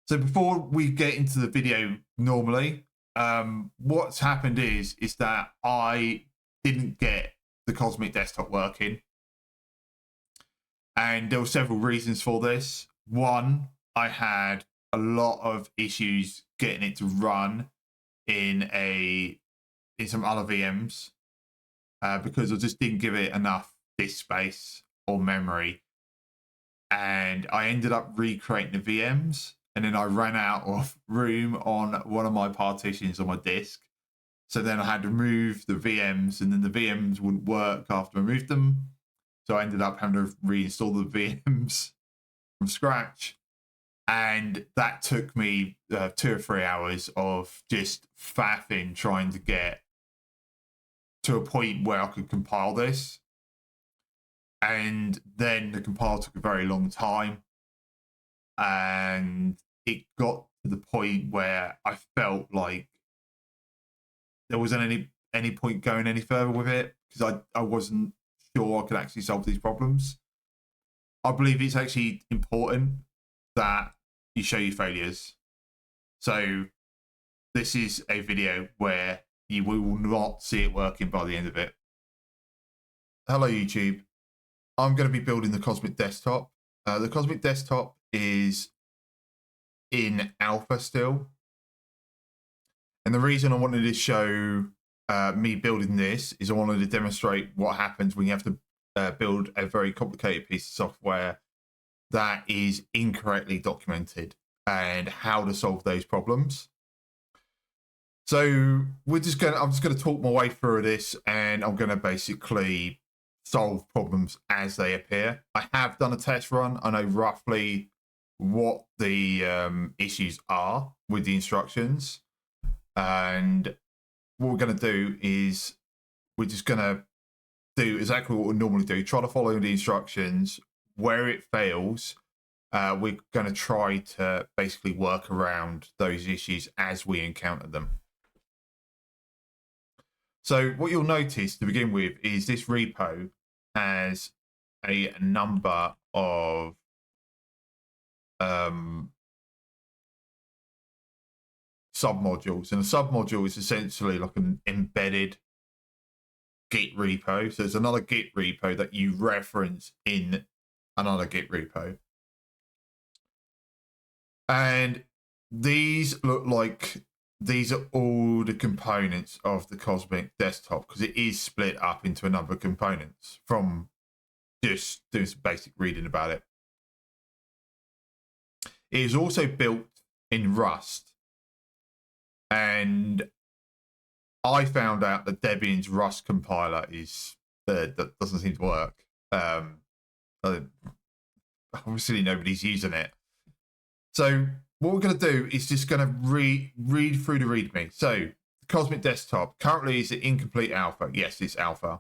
So before we get into the video normally, what's happened is that I didn't get the Cosmic Desktop working. And there were several reasons for this. One, I had a lot of issues getting it to run in some other VMs because I just didn't give it enough disk space or memory. And I ended up recreating the VMs, and then I ran out of room on one of my partitions on my disk. So then I had to move the VMs, and then the VMs wouldn't work after I moved them. So I ended up having to reinstall the VMs from scratch. And that took me 2 or 3 hours of just faffing trying to get to a point where I could compile this. And then the compile took a very long time. And it got to the point where I felt like there wasn't any point going any further with it because I wasn't sure I could actually solve these problems. I believe it's actually important that you show your failures. So this is a video where you will not see it working by the end of it. Hello, YouTube. I'm going to be building the Cosmic Desktop. The Cosmic Desktop is in alpha still. And the reason I wanted to show me building this is I wanted to demonstrate what happens when you have to build a very complicated piece of software that is incorrectly documented and how to solve those problems. So I'm just going to talk my way through this, and I'm going to basically solve problems as they appear. I have done a test run. I know roughly what the issues are with the instructions. And what we're going to do is we're just going to do exactly what we normally do. Try to follow the instructions. Where it fails, we're going to try to basically work around those issues as we encounter them. So what you'll notice to begin with is this repo has a number of submodules, and a submodule is essentially like an embedded Git repo. So it's another Git repo that you reference in another Git repo. And these look like these are all the components of the Cosmic Desktop because it is split up into a number of components from just doing some basic reading about it. It is also built in Rust. And I found out that Debian's Rust compiler is that doesn't seem to work. Obviously, nobody's using it. So what we're going to do is just going to read through the README. So the Cosmic Desktop currently is an incomplete alpha. Yes, it's alpha.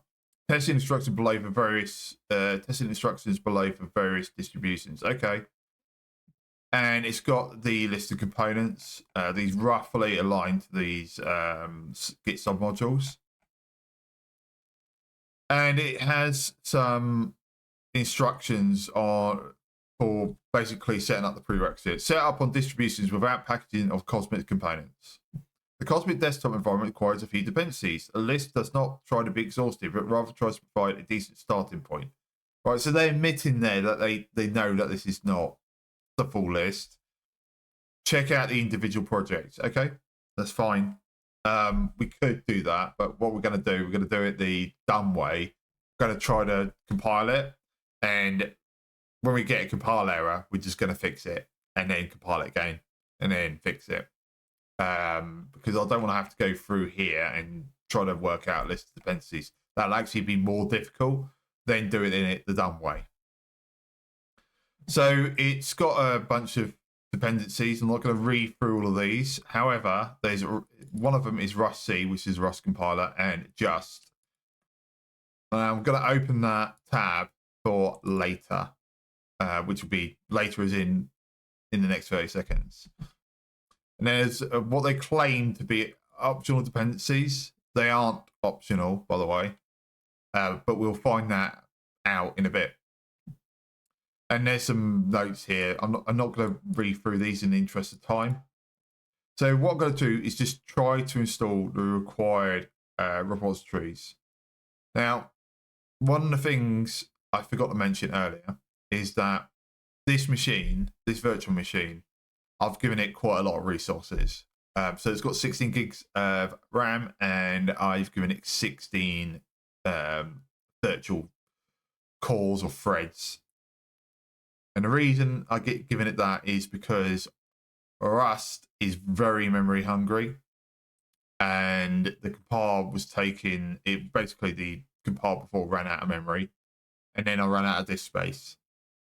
Testing instructions below for various distributions. Okay. And it's got the list of components. These roughly align to these Git submodules. And it has some instructions for basically setting up the prerequisites. Set up on distributions without packaging of Cosmic components. The Cosmic Desktop environment requires a few dependencies. A list does not try to be exhaustive, but rather tries to provide a decent starting point. Right, so they're admitting there that they know that this is not the full list. Check out the individual projects. Okay, that's fine. We could do that, but what we're going to do it the dumb way. We're going to try to compile it, and when we get a compile error, we're just going to fix it and then compile it again and then fix it. Because I don't want to have to go through here and try to work out a list of dependencies. That'll actually be more difficult than doing it the dumb way. So it's got a bunch of dependencies. I'm not going to read through all of these. However, there's one of them is rustc, which is Rust compiler, and just. I'm going to open that tab for later, which will be later as in the next 30 seconds. And there's what they claim to be optional dependencies. They aren't optional, by the way, but we'll find that out in a bit. And there's some notes here. I'm not going to read through these in the interest of time. So what I'm going to do is just try to install the required repositories. Now, one of the things I forgot to mention earlier is that this machine, this virtual machine, I've given it quite a lot of resources. So it's got 16 gigs of RAM, and I've given it 16 virtual cores or threads. And the reason I get given it that is because Rust is very memory hungry, and the compile was taking it. Basically, the compile before ran out of memory, and then I ran out of disk space,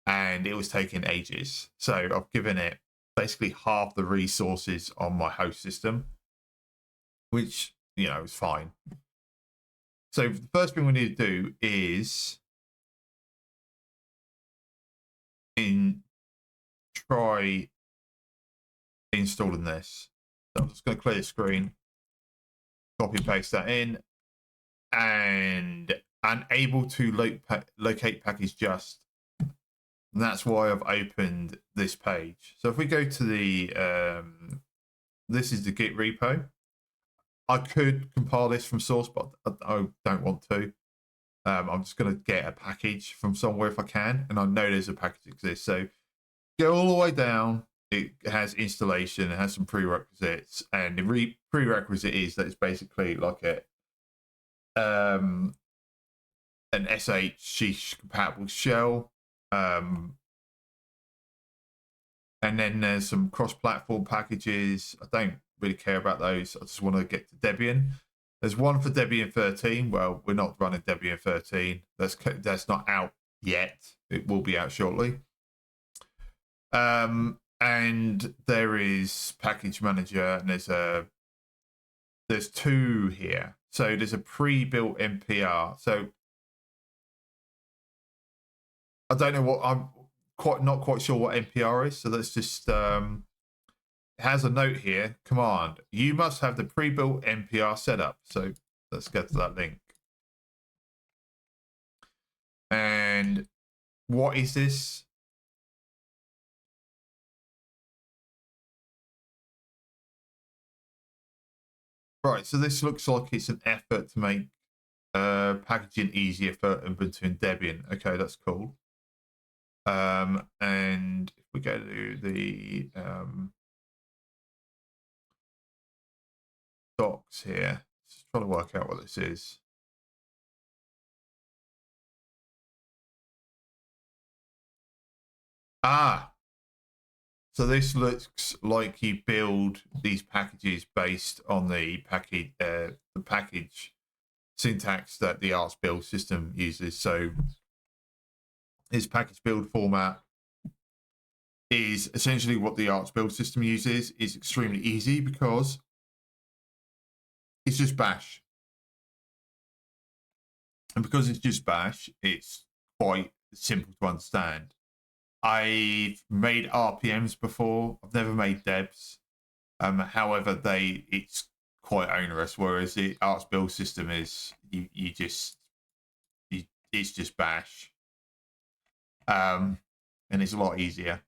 and it was taking ages. So I've given it basically half the resources on my host system, which, you know, is fine. So the first thing we need to do is try installing this. So I'm just going to clear the screen, copy and paste that in, and unable to locate package just. And that's why I've opened this page. So if we go to the, this is the Git repo. I could compile this from source, but I don't want to. I'm just going to get a package from somewhere if I can, and I know there's a package exists. So go all the way down. It has installation, it has some prerequisites, and the prerequisite is that it's basically like an SH compatible shell. And then there's some cross-platform packages. I don't really care about those. I just want to get to Debian. There's one for Debian 13. Well, we're not running Debian 13. That's not out yet. It will be out shortly. And there is package manager, and there's two here. So there's a pre-built NPR. So I don't know what I'm not quite sure what NPR is. So let's just it has a note here. Command: you must have the pre-built NPR setup. So let's get to that link. And what is this? Right, so this looks like it's an effort to make packaging easier for Ubuntu and Debian. Okay, that's cool. And if we go to the docs here, just trying to work out what this is. So this looks like you build these packages based on the package syntax that the Arch build system uses. So this package build format is essentially what the Arch build system uses. It's extremely easy because it's just bash. And because it's just bash, it's quite simple to understand. I've made RPMs before. I've never made debs. However, it's quite onerous. Whereas the Arch build system is it's just bash, and it's a lot easier.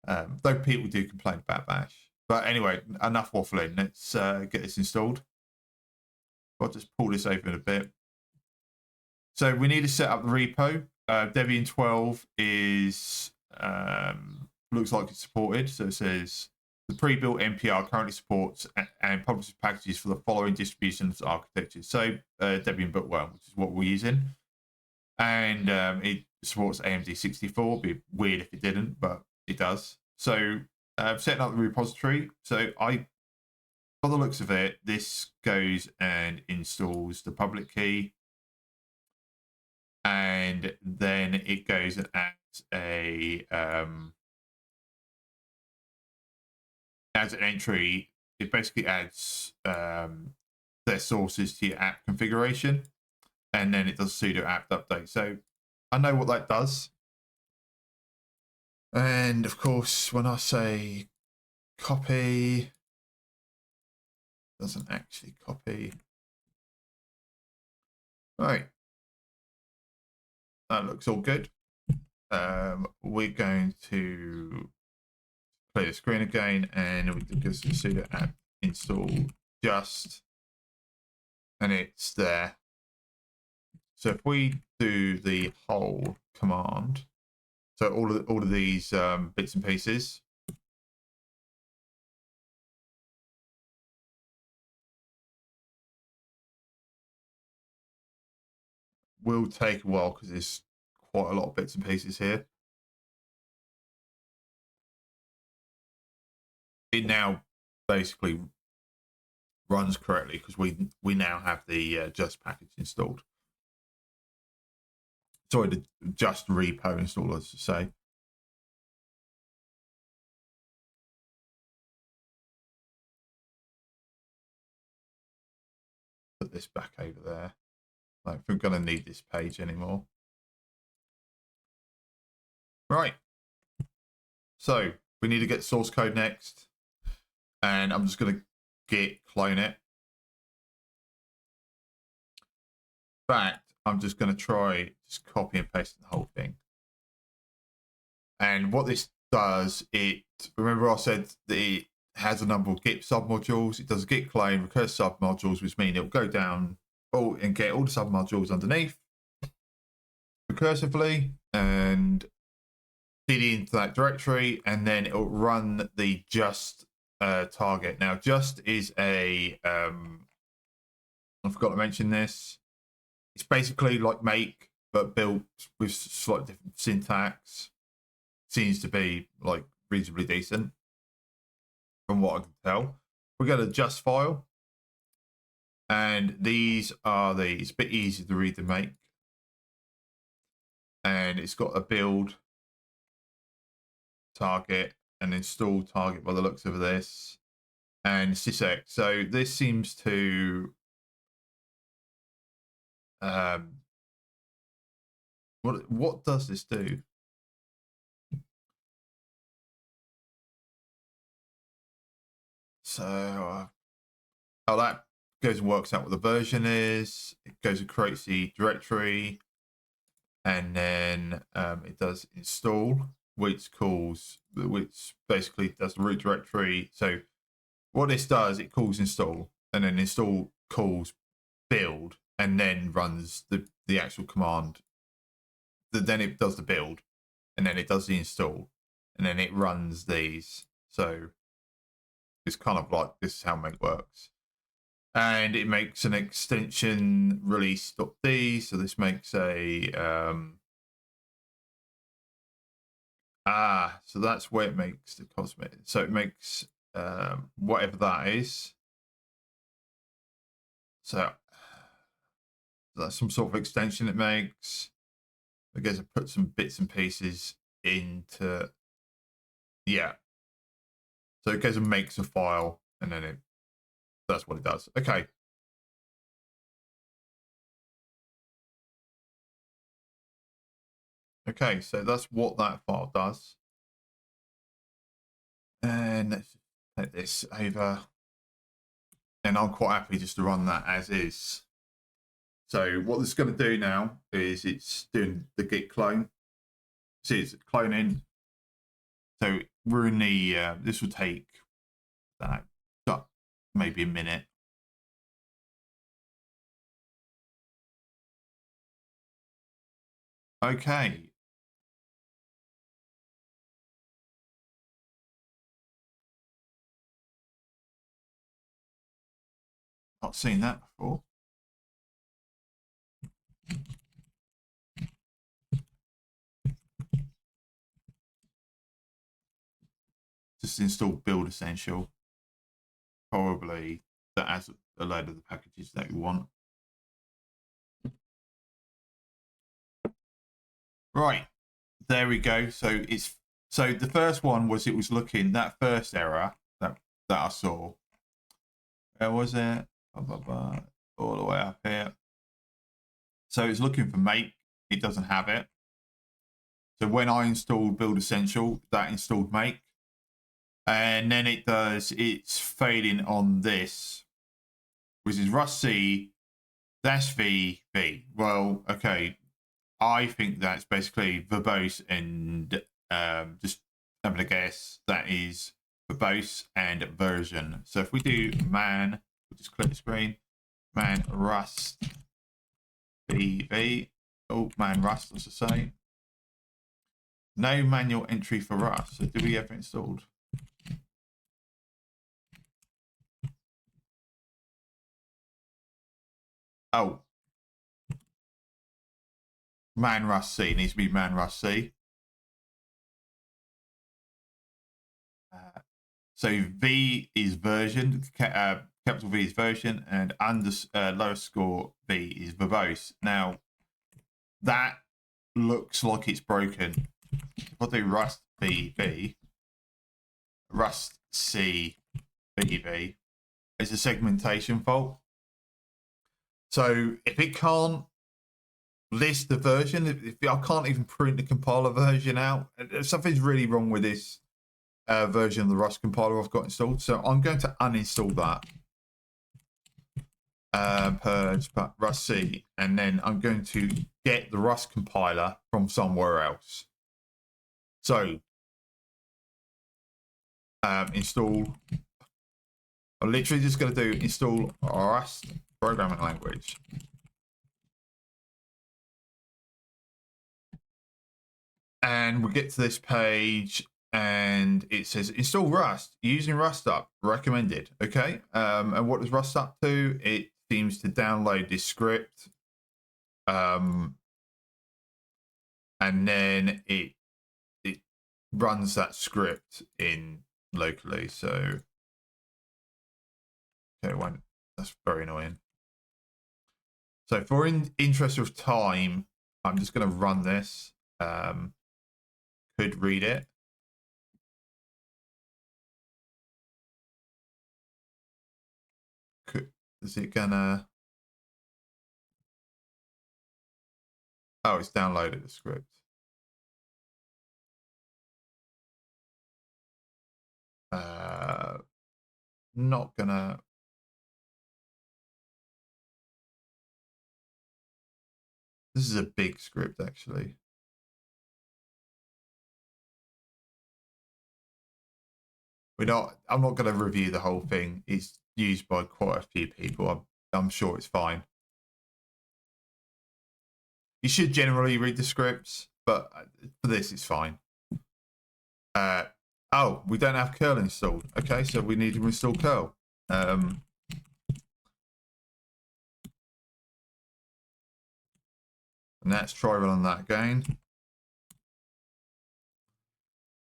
Though people do complain about bash. But anyway, enough waffling. Let's get this installed. I'll just pull this open a bit. So we need to set up the repo. Debian 12 is looks like it's supported. So it says the pre-built NPR currently supports and publishes packages for the following distributions architectures. So Debian bootworm, which is what we're using, and it supports AMD 64. It'd be weird if it didn't, but it does. So setting up the repository. So by the looks of it, this goes and installs the public key. And then it goes and adds an entry. It basically adds their sources to your app configuration, and then it does sudo apt update. So I know what that does. And of course, when I say copy, it doesn't actually copy. Right. That looks all good. we're going to play the screen again, and we just sudo apt install just, and it's there. So if we do the whole command, so all of these bits and pieces, will take a while because there's quite a lot of bits and pieces here. It now basically runs correctly because we now have the just package installed. Sorry, the just repo installed, as to say. Put this back over there. I don't think we're going to need this page anymore. Right. So we need to get source code next, and I'm just going to git clone it. In fact, I'm just going to try just copy and paste the whole thing. And what this does, remember I said that it has a number of git submodules. It does a git clone, recurse submodules, which mean it'll go down and get all the submodules underneath recursively and feed into that directory, and then it'll run the just target. Now, just is I forgot to mention this. It's basically like make, but built with slightly different syntax. Seems to be like reasonably decent from what I can tell. We go to justfile, and these are it's a bit easier to read than make, and it's got a build target and install target by the looks of this, and sysx. So this seems to what does this do? So that goes and works out what the version is. It goes and creates the directory, and then it does install, which basically does the root directory. So what this does, it calls install, and then install calls build, and then runs the actual command. Then it does the build, and then it does the install, and then it runs these. So it's kind of like this is how make works. And it makes an extension release.d. So this makes a so that's where it makes the cosmetic. So it makes whatever that is. So that's some sort of extension it makes. I guess I put some bits and pieces into, yeah. So it goes and makes a file, and then that's what it does. Okay. Okay, so that's what that file does. And let's take this over. And I'm quite happy just to run that as is. So what this is going to do now is it's doing the git clone. See, it's cloning. So we're in the, this will take maybe a minute. Okay. Not seen that before. Just install build essential. Probably that has a load of the packages that you want. Right, there we go. So the first one was it was looking, that first error that I saw. Where was it? Blah, blah, blah, all the way up here. So it's looking for make. It doesn't have it. So when I installed build essential, that installed make. And then it's failing on this, which is rustc -v. Well, okay. I think that's basically verbose and just having a guess, that is verbose and version. So if we do man, we'll just click the screen, man rust bv, oh man rust, as I say. No manual entry for Rust. So do we have it installed? Oh, man rust C needs to be man rust C. So V is version, capital V is version, and lower score V is verbose. Now that looks like it's broken. If I do rust BV, rust C BV, it's a segmentation fault. So if it can't list the version, if I can't even print the compiler version out, something's really wrong with this version of the Rust compiler I've got installed. So I'm going to uninstall that. Purge rust C, and then I'm going to get the Rust compiler from somewhere else. So install. I'm literally just going to do install Rust programming language. And we get to this page and it says install Rust using Rustup recommended. Okay. And what does Rustup do? It seems to download this script. And then it runs that script in locally. So okay, that's very annoying. So for interest of time, I'm just going to run this. Could read it. Is it gonna? Oh, it's downloaded the script. Not gonna. This is a big script, actually. I'm not going to review the whole thing. It's used by quite a few people. I'm sure it's fine. You should generally read the scripts, but for this, it's fine. Oh, we don't have curl installed. Okay, so we need to install curl. And let's try running that again.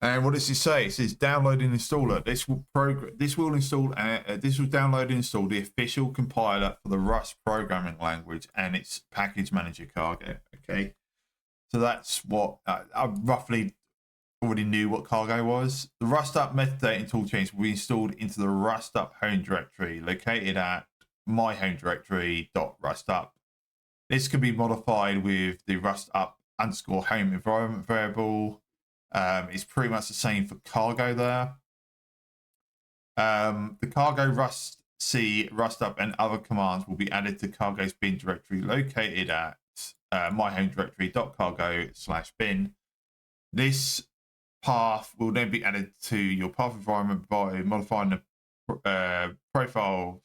And what does it say? It says download and installer. This will download and install the official compiler for the Rust programming language and its package manager cargo. Okay, so that's what I roughly already knew what cargo was. The Rustup metadata toolchains will be installed into the Rustup home directory located at myhomedirectory.rustup. This can be modified with the rustup_home environment variable. It's pretty much the same for cargo there. The cargo rustc, rustup, and other commands will be added to cargo's bin directory located at myhomedirectory.cargo/bin. This path will then be added to your path environment by modifying the profile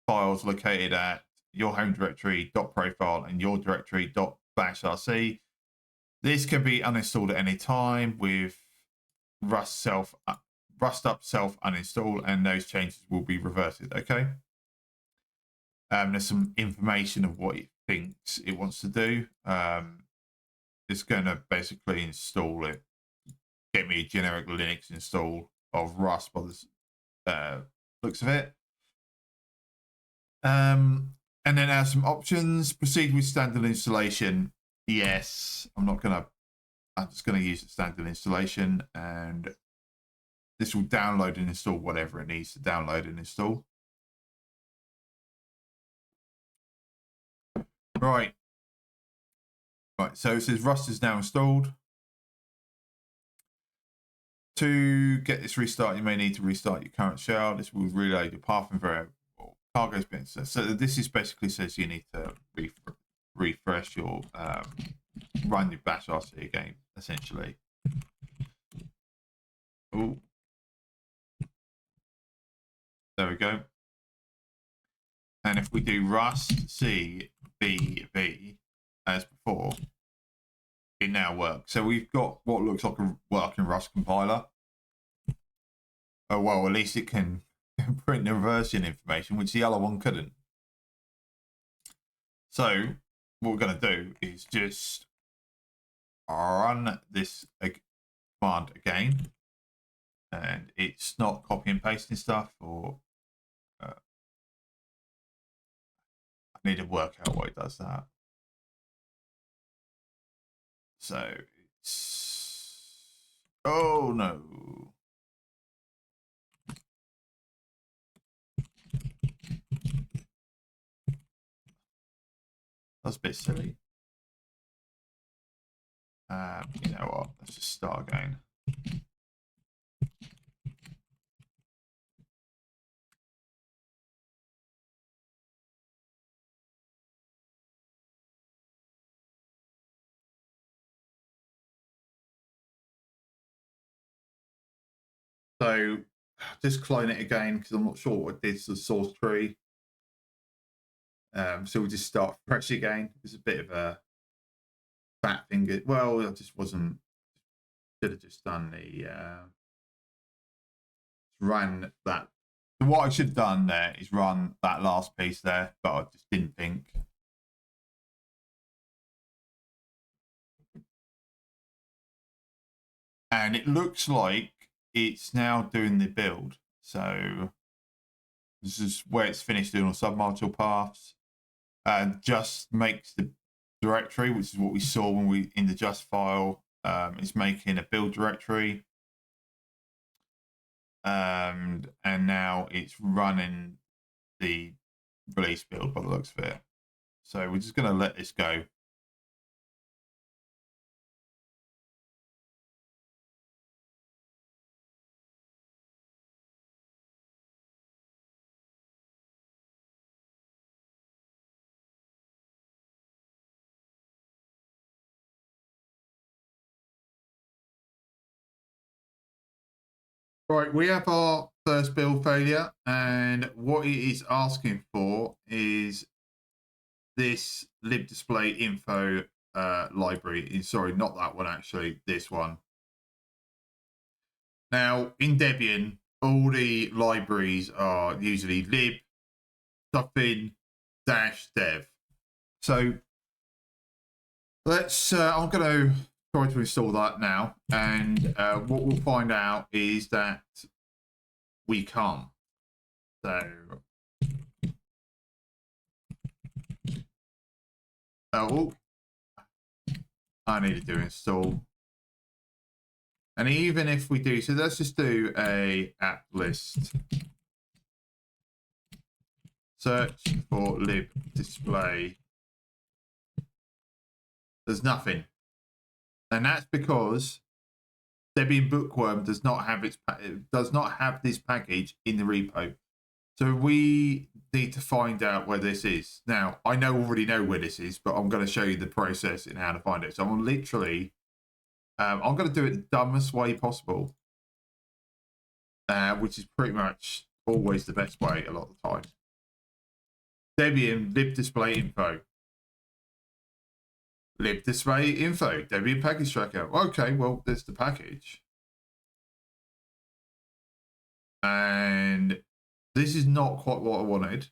files located at your home directory.profile and your directory.bashrc. This can be uninstalled at any time with Rustup self uninstall, and those changes will be reverted. Okay. There's some information of what it thinks it wants to do. It's going to basically install it, get me a generic Linux install of Rust by the looks of it. And then have some options. Proceed with standard installation. Yes, I'm just going to use the standard installation, and this will download and install whatever it needs to download and install. Right, so it says Rust is now installed. To get this restart, you may need to restart your current shell. This will reload your path and variable cargo's been. So this is basically says you need to refresh your run your bash RC again, essentially. Oh, there we go. And if we do rustc bv as before, it now works. So we've got what looks like a working Rust compiler. Oh, well, at least it can print the version information, which the other one couldn't. So what we're going to do is just run this command again. And it's not copy and pasting stuff, or I need to work out why it does that. So it's, oh no. That's a bit silly. You know what? Let's just start again. So just clone it again because I'm not sure what it did to the source tree. So we'll just start fresh again. It's a bit of a fat finger. Well, I just wasn't. Should have just done the ran that. So what I should have done there is run that last piece there, but I just didn't think. And it looks like it's now doing the build. So this is where it's finished doing all submodule paths, and just makes the directory, which is what we saw when we in the just file. It's making a build directory, and now it's running the release build by the looks of it. So we're just going to let this go. Right, we have our first build failure, and what it is asking for is this libdisplay-info library. Sorry, not that one actually, this one. Now, in Debian, all the libraries are usually lib, stuffin, -dev. So let's, I'm going to try to install that now. And what we'll find out is that we can't. So, oh, I need to do install. And even if we do, so let's just do a app list. Search for libdisplay. There's nothing. And that's because Debian Bookworm does not have this package in the repo. So we need to find out where this is. Now, I already know where this is, but I'm going to show you the process and how to find it. So I'm literally, I'm going to do it the dumbest way possible, which is pretty much always the best way a lot of the time. Debian libdisplay-info. Libdisplay-info, Debian package tracker. Okay, well, there's the package. And this is not quite what I wanted.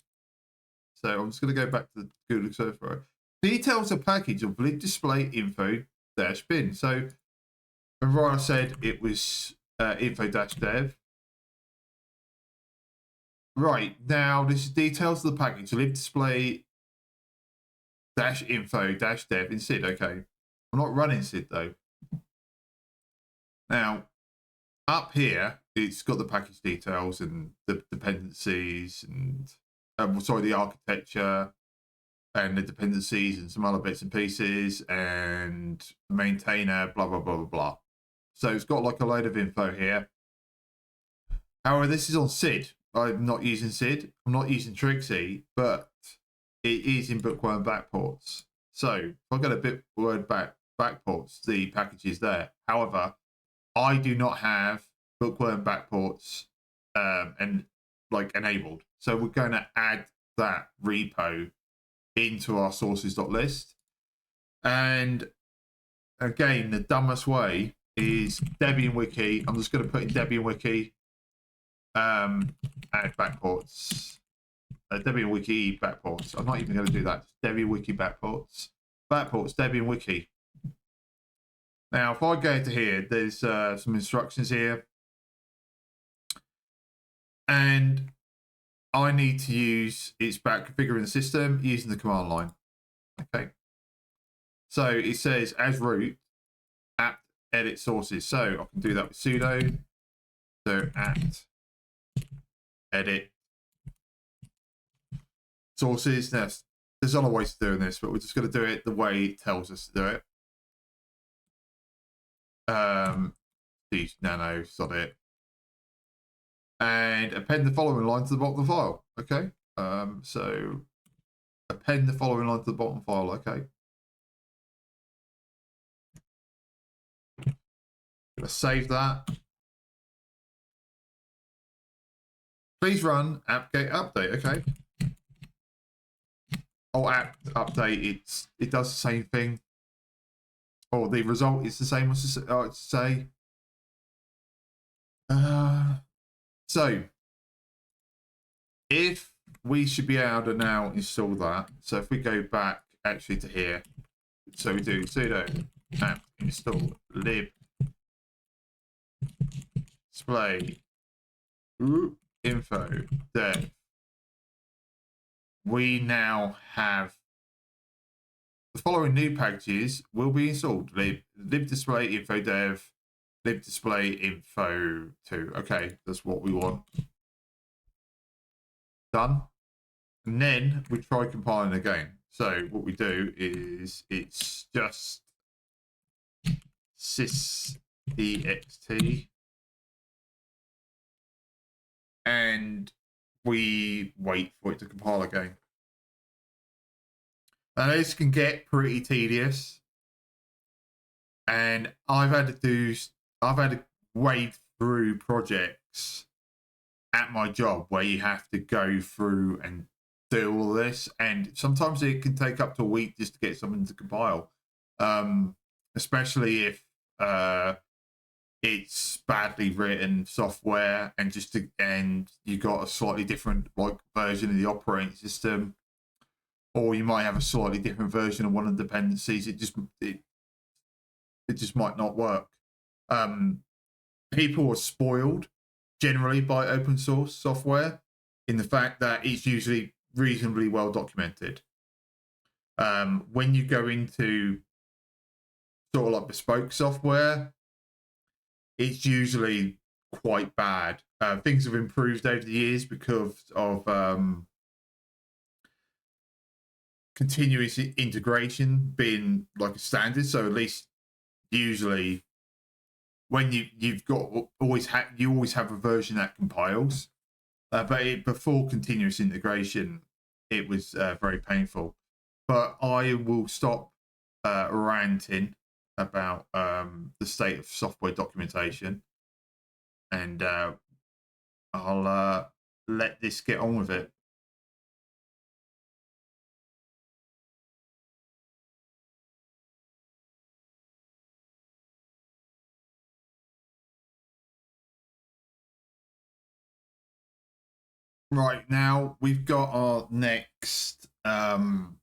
So I'm just going to go back to the Google server. Details of package of libdisplay-info-bin. So remember I said it was info-dev. Right, now this is details of the package. libdisplay-info-dev in SID. Okay, I'm not running SID though. Now, up here, it's got the package details and the dependencies and, sorry, the architecture and the dependencies and some other bits and pieces and maintainer, blah, blah, blah, blah, blah. So it's got like a load of info here. However, this is on SID. I'm not using SID. I'm not using Trixie, but it is in Bookworm Backports. So if I get a bit word backports, the package is there. However, I do not have bookworm backports and like enabled. So we're going to add that repo into our sources.list. And again, the dumbest way is Debian wiki. I'm just going to put in Debian wiki, add backports, Debian wiki backports. I'm not even going to do that. Debian wiki backports, Debian wiki. Now, if I go to here, there's some instructions here, and I need to use its back configuring the system using the command line. Okay. So it says as root apt edit sources. So I can do that with sudo. So apt edit sources. Now, there's other ways of doing this, but we're just going to do it the way it tells us to do it. These nano, sod it. And append the following line to the bottom of the file. Okay. So append the following line to the bottom file. Okay. Let's save that. Please run apt-get update. Okay. Oh, apt update. It does the same thing. Or the result is the same as say. So if we should be able to now install that. So if we go back actually to here, so we do sudo apt install lib display-info-dev. We now have the following new packages will be installed: libdisplay-info-dev, libdisplay-info-2. Okay, that's what we want. Done. And then we try compiling again. So what we do is it's just sysdxt, and we wait for it to compile again. Now this can get pretty tedious, and I've had to wade through projects at my job where you have to go through and do all this, and sometimes it can take up to a week just to get something to compile, especially if it's badly written software and you got a slightly different like version of the operating system, or you might have a slightly different version of one of the dependencies. It just might not work. People are spoiled generally by open source software in the fact that it's usually reasonably well documented. When you go into sort of like bespoke software, it's usually quite bad. Things have improved over the years because of continuous integration being like a standard. So at least usually when you always have a version that compiles, but before continuous integration, it was very painful. But I will stop ranting about the state of software documentation, and I'll let this get on with it. Right, now we've got our next compile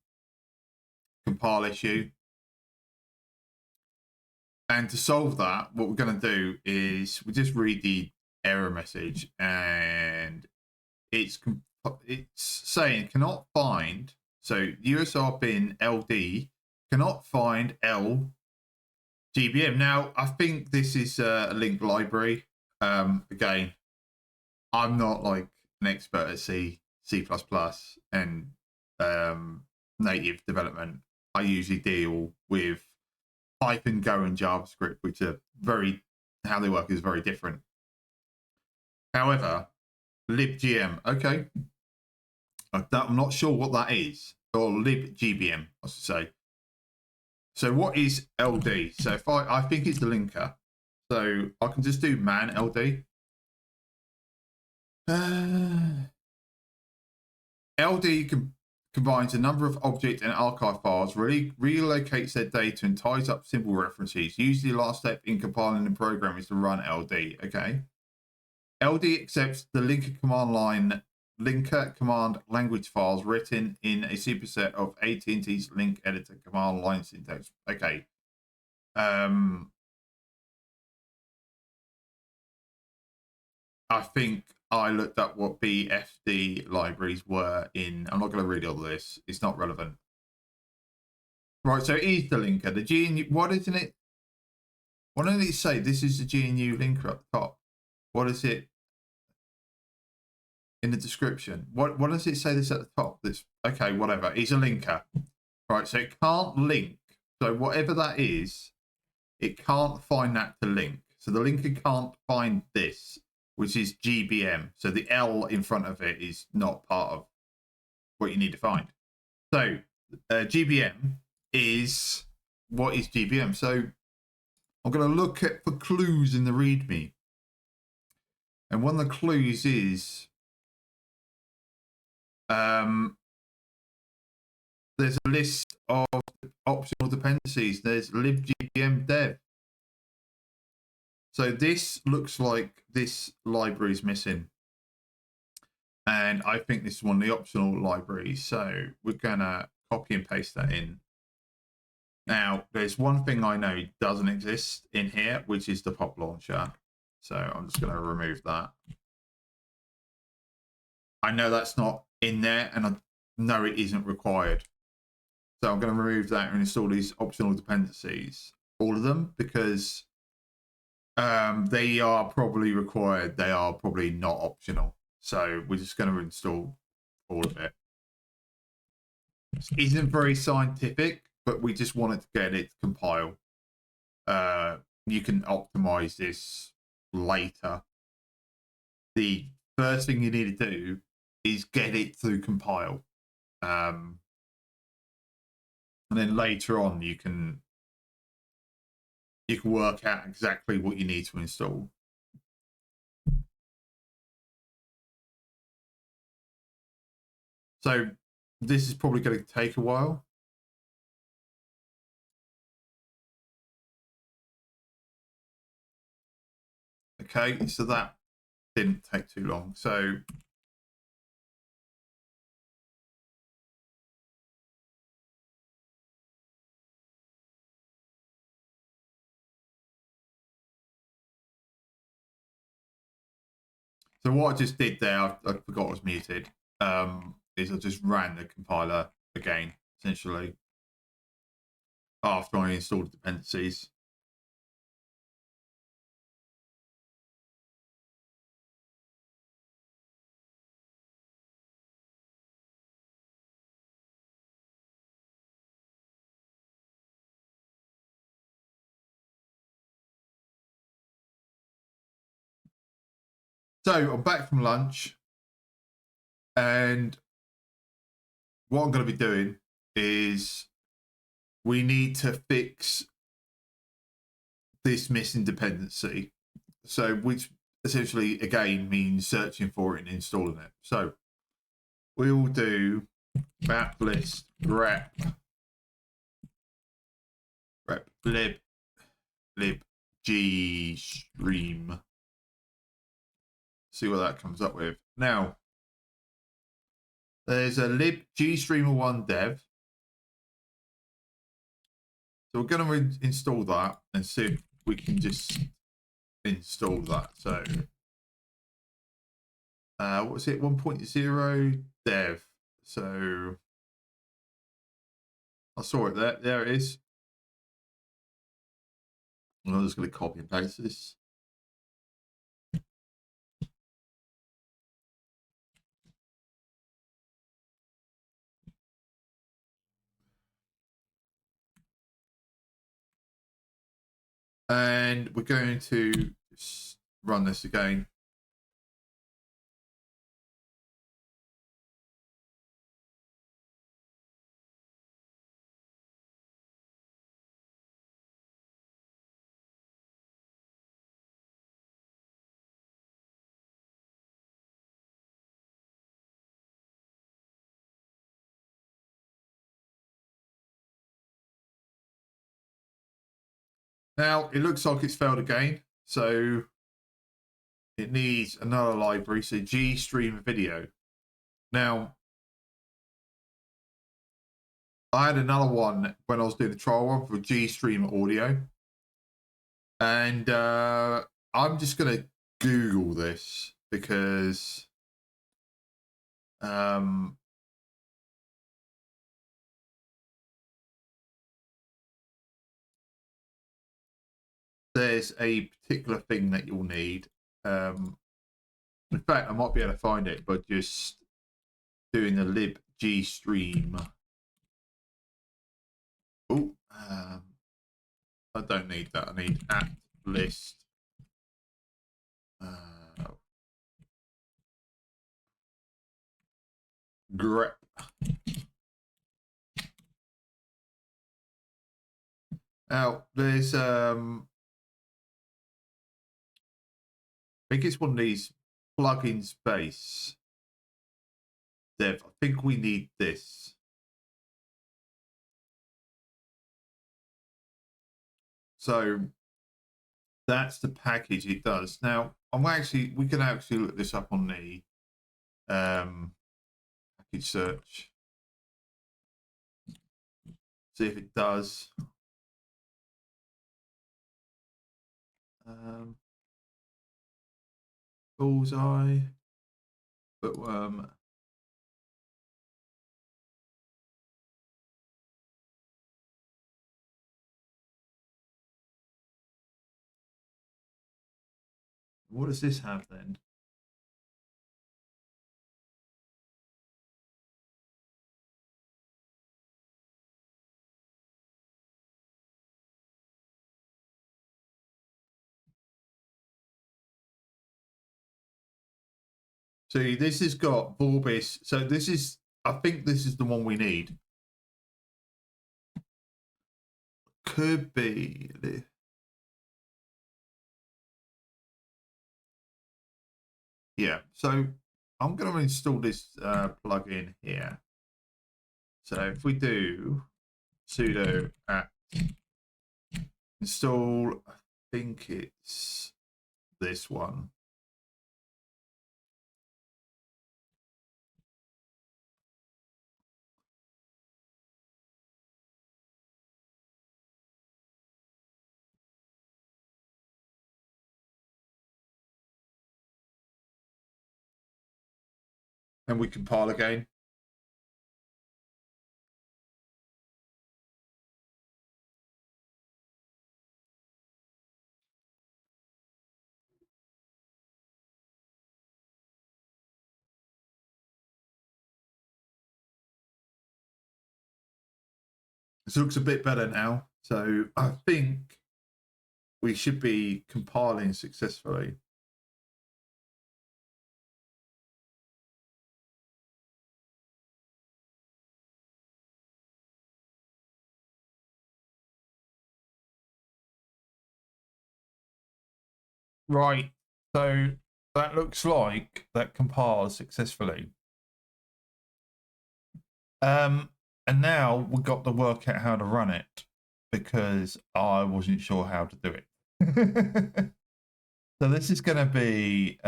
issue. And to solve that, what we're going to do is we just read the error message, and it's saying cannot find, so USR bin LD cannot find LGBM. Now, I think this is a linked library. Again, I'm not like an expert at C++ and native development. I usually deal with Python, Go, and JavaScript, which are how they work is very different. However, libgm, okay, I'm not sure what that is, or libgbm, I should say. So what is LD? So if I think it's the linker. So I can just do man LD. LD combines a number of object and archive files, relocates their data and ties up symbol references. Usually the last step in compiling the program is to run LD. Okay. LD accepts the linker command language files written in a superset of AT&T's link editor command line syntax. Okay. I think I looked up what BFD libraries were in. I'm not going to read all this. It's not relevant. Right, so it is the linker. The GNU, what isn't it? Why don't it say this is the GNU linker up the top? What is it in the description? What does it say this at the top? That's okay, whatever. It's a linker. Right, so it can't link. So whatever that is, it can't find that to link. So the linker can't find this, which is GBM. So the L in front of it is not part of what you need to find. So GBM is, what is GBM? So I'm going to look at for clues in the README. And one of the clues is there's a list of optional dependencies. There's libdisplay-info-dev. So this looks like this library is missing. And I think this is one of the optional libraries. So we're going to copy and paste that in. Now, there's one thing I know doesn't exist in here, which is the pop launcher. So I'm just going to remove that. I know that's not in there, and I know it isn't required. So I'm going to remove that and install these optional dependencies, all of them, because they are probably required. They are probably not optional. So we're just going to install all of it. This isn't very scientific, but we just wanted to get it to compile. You can optimize this later. The first thing you need to do is get it to compile. And then later on, you can work out exactly what you need to install. So this is probably going to take a while. Okay, so that didn't take too long. So what I just did there, I forgot I was muted, is I just ran the compiler again, essentially, after I installed the dependencies. So I'm back from lunch, and what I'm going to be doing is we need to fix this missing dependency. So which essentially, again, means searching for it and installing it. So we will do map list rep lib gstream. See what that comes up with. Now, there's a libgstreamer1 dev. So we're going to install that and see if we can just install that. So, what was it? 1.0 dev. So, I saw it there. There it is. I'm just going to copy and paste this. And we're going to run this again. Now it looks like it's failed again, so it needs another library, so gstreamer video. Now I had another one when I was doing the trial one for gstreamer audio, and I'm just gonna Google this because there's a particular thing that you'll need. In fact, I might be able to find it by just doing a libgstream. Oh, I don't need that. I need at list. Grep. Now there's I think it's one of these plugin space dev. I think we need this. So that's the package it does. Now we can actually look this up on the package search. See if it does. Bullseye. But what does this have then? See, this has got Vorbis. So this is, I think this is the one we need. Could be. Yeah, so I'm going to install this plugin here. So if we do sudo apt install, I think it's this one. And we compile again. This looks a bit better now. So I think we should be compiling successfully. Right, so that looks like that compiles successfully. And now we've got to work out how to run it because I wasn't sure how to do it. So this is going to be,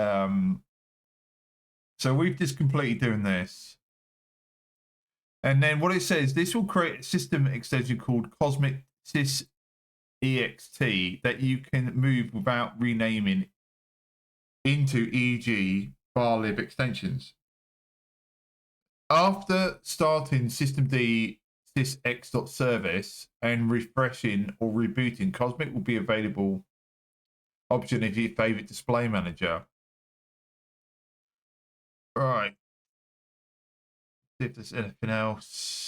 so we've just completed doing this. And then what it says, this will create a system extension called Cosmic Sys EXT that you can move without renaming into e.g. barlib extensions. After starting systemd sysx.service and refreshing or rebooting, Cosmic will be available option if your favorite display manager. Right. See if there's anything else.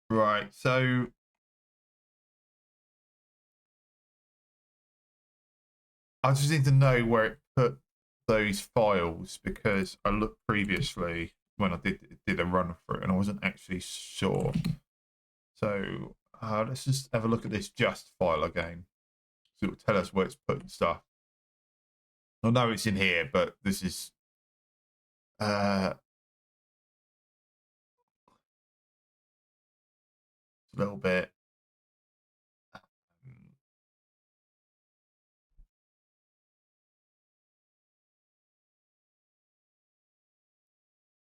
Right, so I just need to know where it put those files because I looked previously when I did a run through and I wasn't actually sure. So let's just have a look at this just file again. So it will tell us where it's putting stuff. I know it's in here, but this is a little bit.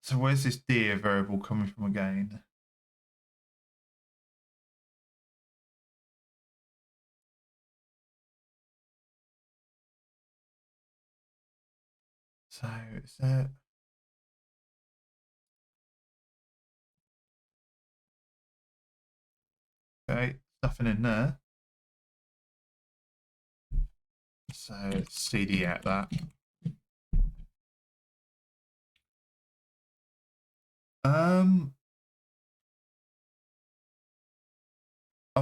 So where's this dir variable coming from again? So is there... Okay, nothing in there. So cd out that. I'm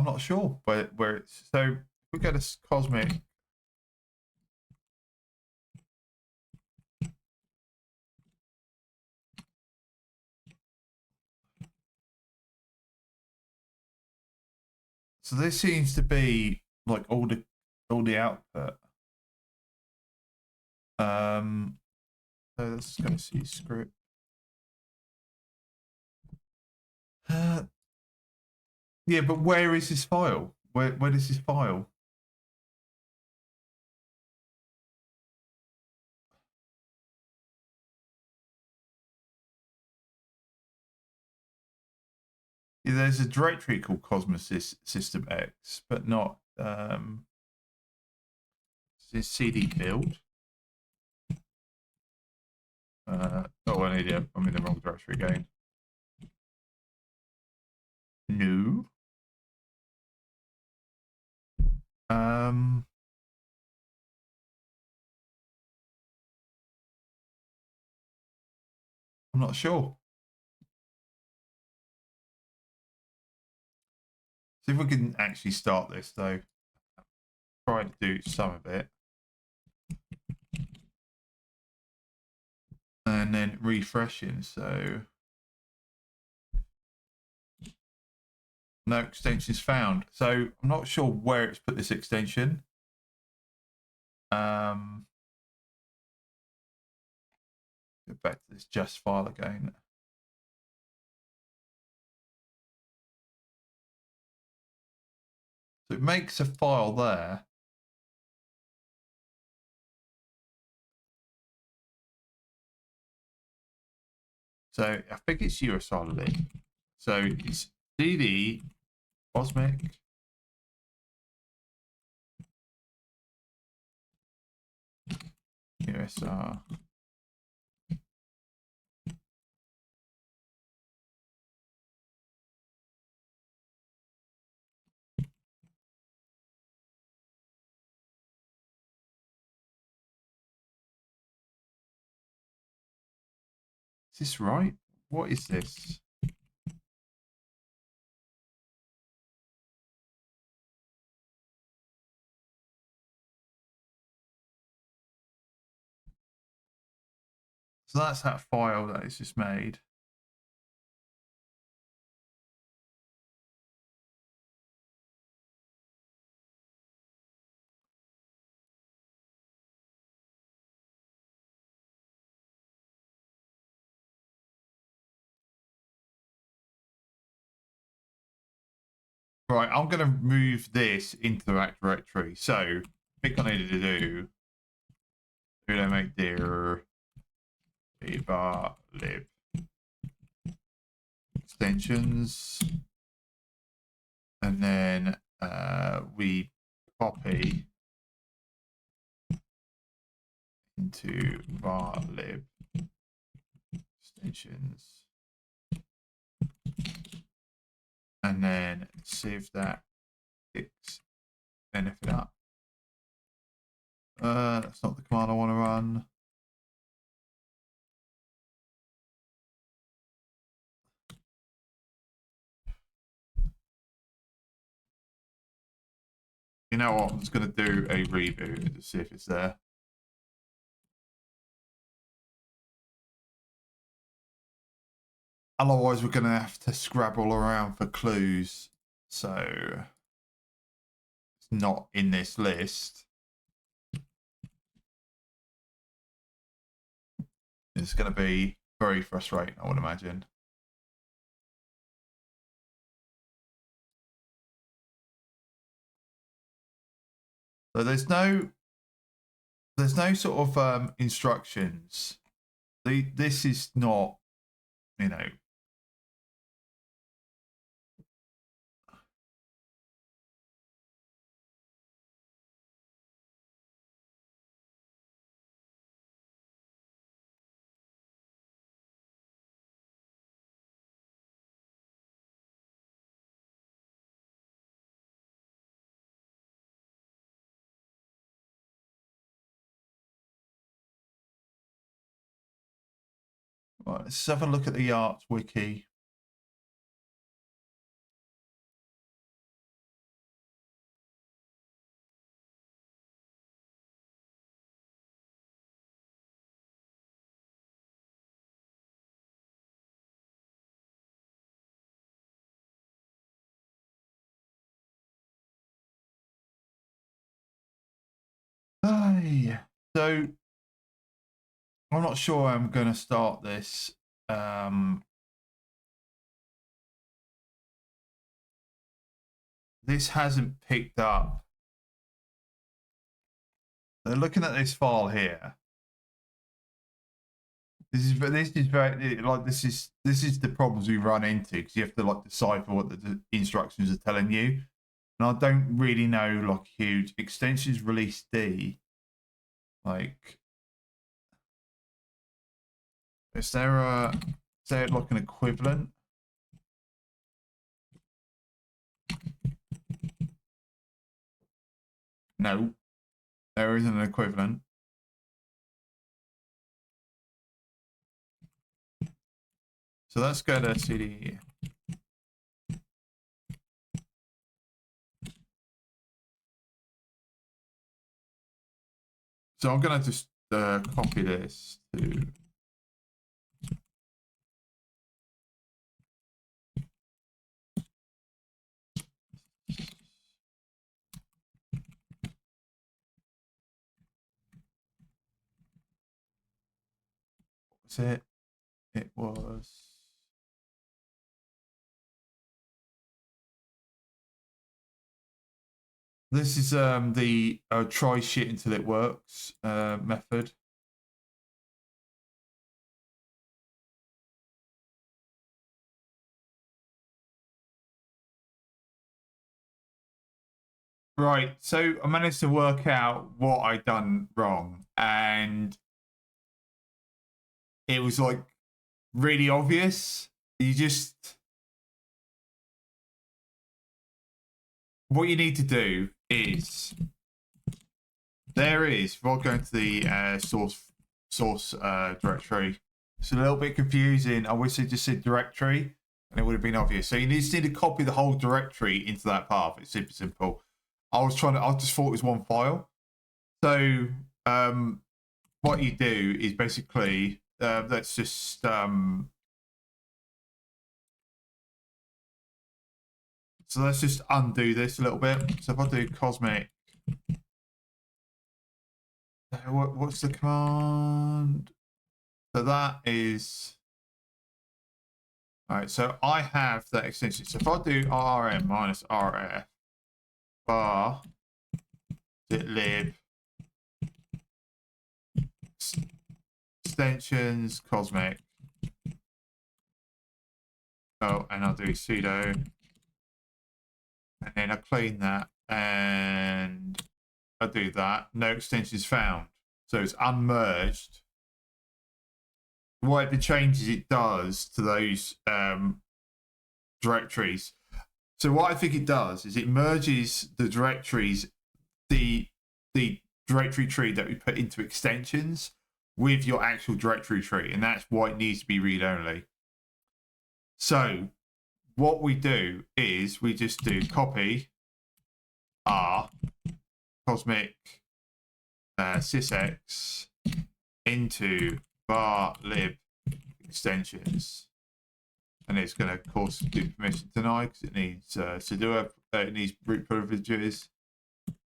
not sure where it's... So if we go to Cosmic... So this seems to be like all the output. So let's go see script. Yeah, but where is this file? Where is this file? Yeah, there's a directory called Cosmos System X, but not this cd build. Oh, I'm in the wrong directory again. No. I'm not sure. See if we can actually start this though. Try to do some of it. And then refreshing, so no extensions found. So I'm not sure where it's put this extension. Go back to this justfile again. So it makes a file there. So I think it's USRLib. So it's dd cosmic USR. Is this right? What is this? So that's that file that it's just made. Right, I'm going to move this into the Rack directory. So I think I needed to do make dir bar lib extensions, and then we copy into var lib extensions, and then see if that picks anything up. That's not the command I want to run. You know what? I'm just going to do a reboot to see if it's there. Otherwise, we're going to have to scrabble around for clues. So it's not in this list. It's going to be very frustrating, I would imagine. So there's no sort of instructions. This is not, you know. Right, let's have a look at the Arch wiki. Hey, so I'm not sure I'm going to start this. This hasn't picked up. They're looking at this file here. This is very like this is the problems we run into because you have to like decipher what the instructions are telling you, and I don't really know like huge extensions release D. Like, is there like an equivalent? No, there isn't an equivalent. So let's go to CD. So I'm going to just copy this to. What was it? It was. This is the try shit until it works method. Right, so I managed to work out what I'd done wrong, and it was like really obvious. What you need to do is if I go into the source directory, it's a little bit confusing. I wish they just said directory, and it would have been obvious. So you just need to copy the whole directory into that path. It's super simple. I just thought it was one file. So what you do is basically let's just so let's just undo this a little bit. So if I do cosmic, what's the command? So that is all right. So I have that extension. So if I do rm minus rf bar lib extensions cosmic. Oh, and I'll do sudo, and then I clean that, and I do that. No extensions found, so it's unmerged. Whatever changes it does to those directories. So what I think it does is it merges the directories, the directory tree that we put into extensions with your actual directory tree, and that's why it needs to be read only. So what we do is we just do copy r cosmic sysx into var lib extensions, and it's going to of course do permission denied because it needs sudo, it needs root privileges.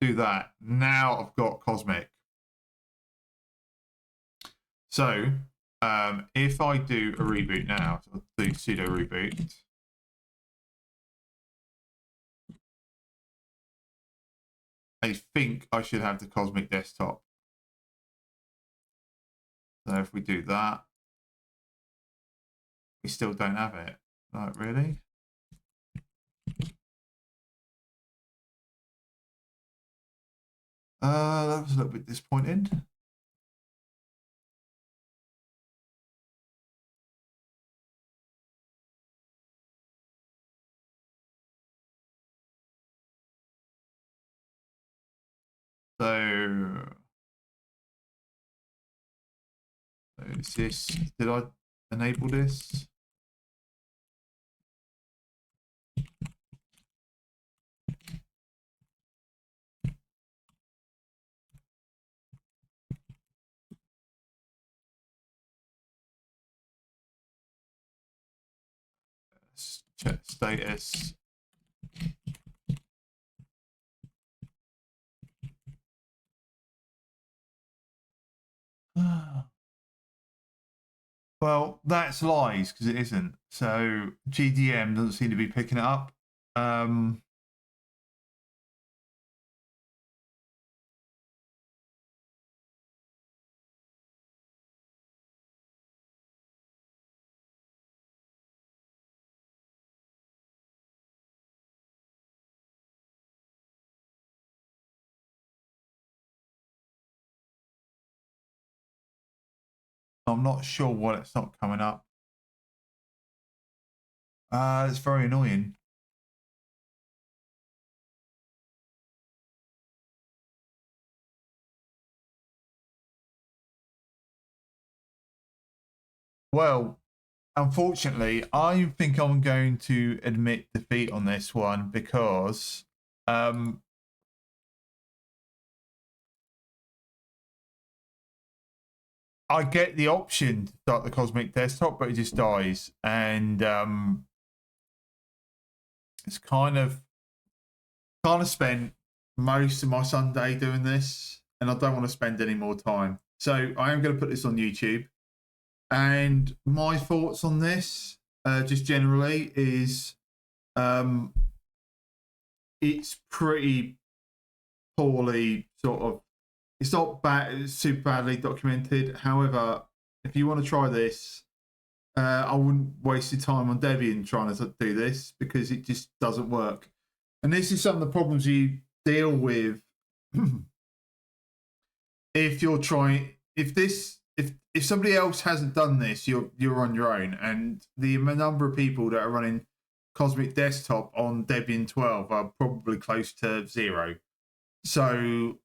Do that. Now I've got cosmic. So If I do a reboot now, so I'll do sudo reboot. I think I should have the Cosmic desktop. So if we do that, we still don't have it. Like, really? That was a little bit disappointing. So is this, did I enable this? Let's check status. Well, that's lies because it isn't. So GDM doesn't seem to be picking it up. I'm not sure why it's not coming up. It's very annoying. Well, unfortunately, I think I'm going to admit defeat on this one because I get the option to start the Cosmic desktop, but it just dies. And it's kind of spent most of my Sunday doing this, and I don't want to spend any more time. So I am going to put this on YouTube. And my thoughts on this, just generally, is it's pretty poorly sort of. It's not bad, it's super badly documented. However, if you want to try this, I wouldn't waste your time on Debian trying to do this because it just doesn't work. And this is some of the problems you deal with if you're trying. If somebody else hasn't done this, you're on your own. And the number of people that are running Cosmic Desktop on Debian 12 are probably close to 0. So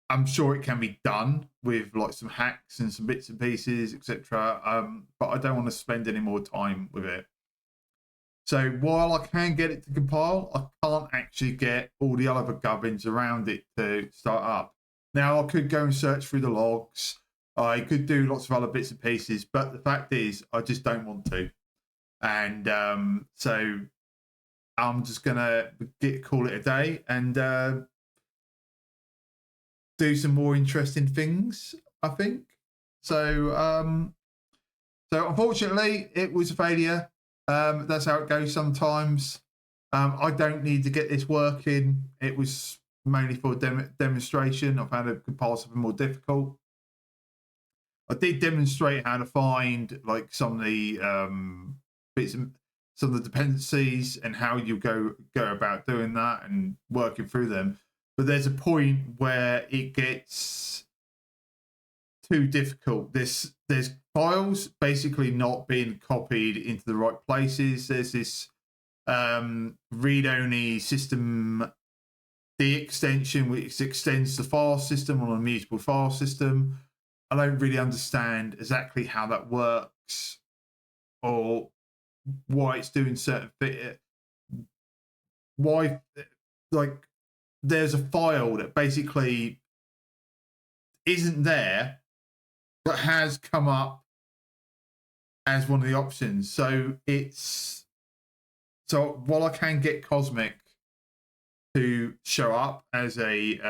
I'm sure it can be done with like some hacks and some bits and pieces, etc. But I don't want to spend any more time with it. So while I can get it to compile, I can't actually get all the other gubbins around it to start up. Now I could go and search through the logs. I could do lots of other bits and pieces, but the fact is, I just don't want to. And so I'm just gonna call it a day and do some more interesting things, I think. So so unfortunately it was a failure. That's how it goes sometimes. I don't need to get this working. It was mainly for demonstration of how to compile something more difficult. I did demonstrate how to find like some of the bits and some of the dependencies and how you go about doing that and working through them. But there's a point where it gets too difficult. There's files basically not being copied into the right places. There's this read-only system D extension which extends the file system on a mutable file system. I don't really understand exactly how that works or why it's doing certain things. Why, like, there's a file that basically isn't there but has come up as one of the options. So while I can get Cosmic to show up as a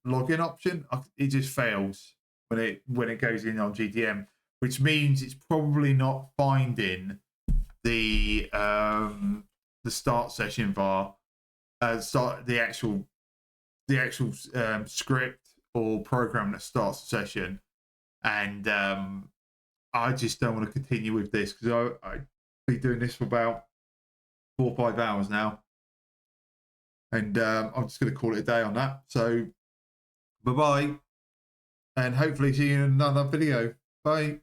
login option, it just fails when it goes in on GDM. which means it's probably not finding the start session var, start the actual script or program that starts the session, and I just don't want to continue with this because I've been doing this for about 4 or 5 hours now, and I'm just going to call it a day on that. So bye bye, and hopefully see you in another video. Bye.